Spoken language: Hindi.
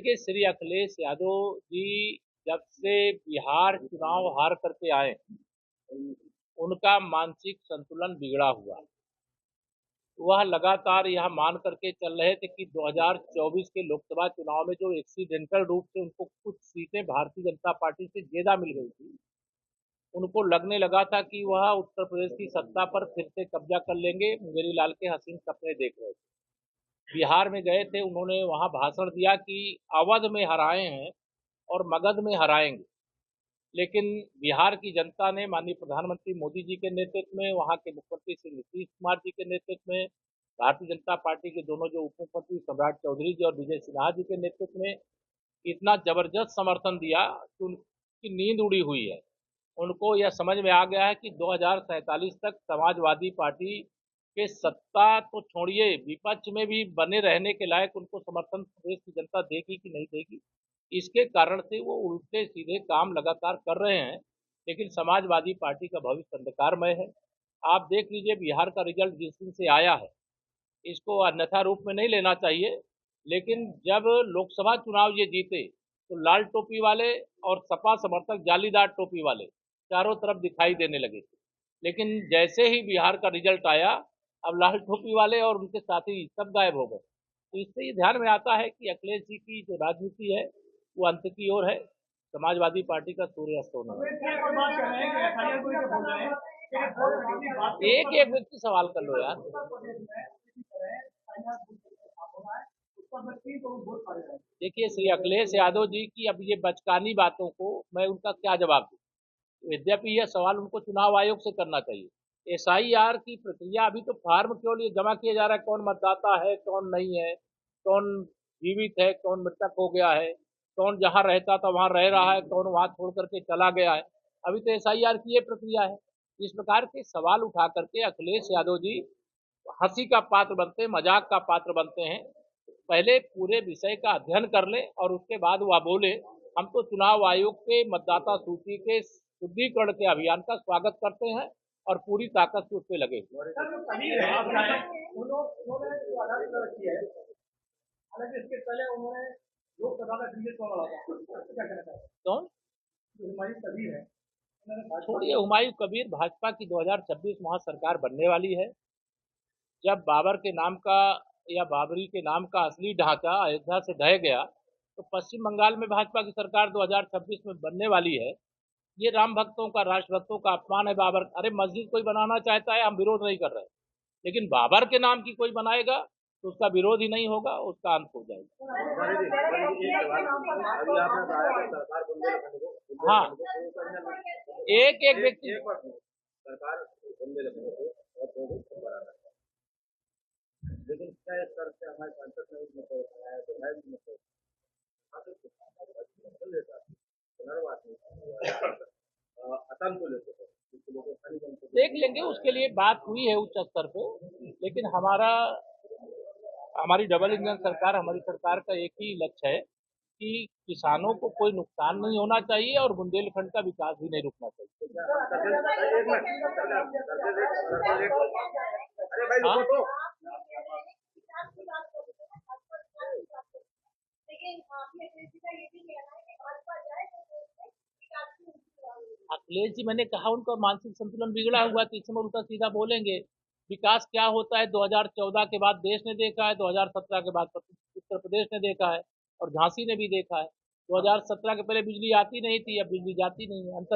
देखिए, श्री अखिलेश यादव जी जब से बिहार चुनाव हार करके आए, उनका मानसिक संतुलन बिगड़ा हुआ है। वह लगातार यह मान करके चल रहे थे कि 2024 के लोकसभा चुनाव में जो एक्सीडेंटल रूप से उनको कुछ सीटें भारतीय जनता पार्टी से ज्यादा मिल गई थी, उनको लगने लगा था कि वह उत्तर प्रदेश की सत्ता पर फिर से कब्जा कर लेंगे। मुंगेरी लाल के हसीन सपने देख रहे थे। बिहार में गए थे, उन्होंने वहां भाषण दिया कि अवध में हराए हैं और मगध में हराएंगे। लेकिन बिहार की जनता ने माननीय प्रधानमंत्री मोदी जी के नेतृत्व में, वहाँ के मुख्यमंत्री श्री नीतीश कुमार जी के नेतृत्व में, भारतीय जनता पार्टी के दोनों जो उप मुख्यमंत्री सम्राट चौधरी जी और विजय सिन्हा जी के नेतृत्व में इतना जबरदस्त समर्थन दिया कि उनकी नींद उड़ी हुई है। उनको यह समझ में आ गया है कि 2047 तक समाजवादी पार्टी के सत्ता तो छोड़िए, विपक्ष में भी बने रहने के लायक उनको समर्थन प्रदेश की जनता देगी कि नहीं देगी। इसके कारण से वो उल्टे सीधे काम लगातार कर रहे हैं, लेकिन समाजवादी पार्टी का भविष्य अंधकारमय है। आप देख लीजिए, बिहार का रिजल्ट जिस दिन से आया है, इसको अन्यथा रूप में नहीं लेना चाहिए। लेकिन जब लोकसभा चुनाव ये जीते तो लाल टोपी वाले और सपा समर्थक जालीदार टोपी वाले चारों तरफ दिखाई देने लगे थे। लेकिन जैसे ही बिहार का रिजल्ट आया, अब लाल टोपी वाले और उनके साथी सब गायब हो गए। तो इससे ये ध्यान में आता है कि अखिलेश जी की जो राजनीति है वो अंत की ओर है। समाजवादी पार्टी का सूर्यास्त होना है। एक एक व्यक्ति सवाल कर लो यार। देखिए, श्री अखिलेश यादव जी की अब ये बचकानी बातों को मैं उनका क्या जवाब दूं। यद्यपि यह सवाल उनको चुनाव आयोग से करना चाहिए। एसआईआर की प्रक्रिया अभी तो फार्म क्यों लिए जमा किया जा रहा है, कौन मतदाता है कौन नहीं है, कौन जीवित है कौन मृतक हो गया है, कौन जहां रहता था वहां रह रहा है, कौन वहां छोड़ करके चला गया है। अभी तो एसआईआर की ये प्रक्रिया है। इस प्रकार के सवाल उठा करके अखिलेश यादव जी हंसी का पात्र बनते हैं, मजाक का पात्र बनते हैं। पहले पूरे विषय का अध्ययन कर ले और उसके बाद वह बोले। हम तो चुनाव आयोग के मतदाता सूची के शुद्धिकरण के अभियान का स्वागत करते हैं और पूरी ताकत से उस पर लगे। हालांकि इसके पहले उन्होंने लोकसभा का कौन हुमायूं कबीर है, छोड़िए हुमायूं कबीर। भाजपा की 2026 वहां सरकार बनने वाली है। जब बाबर के नाम का या बाबरी के नाम का असली ढांचा अयोध्या से ढह गया, तो पश्चिम बंगाल में भाजपा की सरकार 2026 में बनने वाली है। ये राम भक्तों का, राष्ट्रभक्तों का अपमान है। बाबर, अरे मस्जिद कोई बनाना चाहता है, हम विरोध नहीं कर रहे, लेकिन बाबर के नाम की कोई बनाएगा तो उसका विरोध ही नहीं होगा, उसका अंत हो जाएगा। हाँ, एक एक व्यक्ति सरकार लेकिन क्या स्तर से हमारे सांसद ने उठाया है, तो मैं भी देख लेंगे। उसके लिए बात हुई है उच्च स्तर पे, लेकिन हमारी डबल इंजन सरकार, हमारी सरकार का एक ही लक्ष्य है कि किसानों को कोई नुकसान नहीं होना चाहिए और बुंदेलखंड का विकास भी नहीं रुकना चाहिए। हाँ? अखिलेश जी, मैंने कहा उनका मानसिक संतुलन बिगड़ा हुआ, तो इस समय उल्टा सीधा बोलेंगे। विकास क्या होता है 2014 के बाद देश ने देखा है, 2017 के बाद उत्तर प्रदेश ने देखा है और झांसी ने भी देखा है। 2017 के पहले बिजली आती नहीं थी, अब बिजली जाती नहीं है। अंतर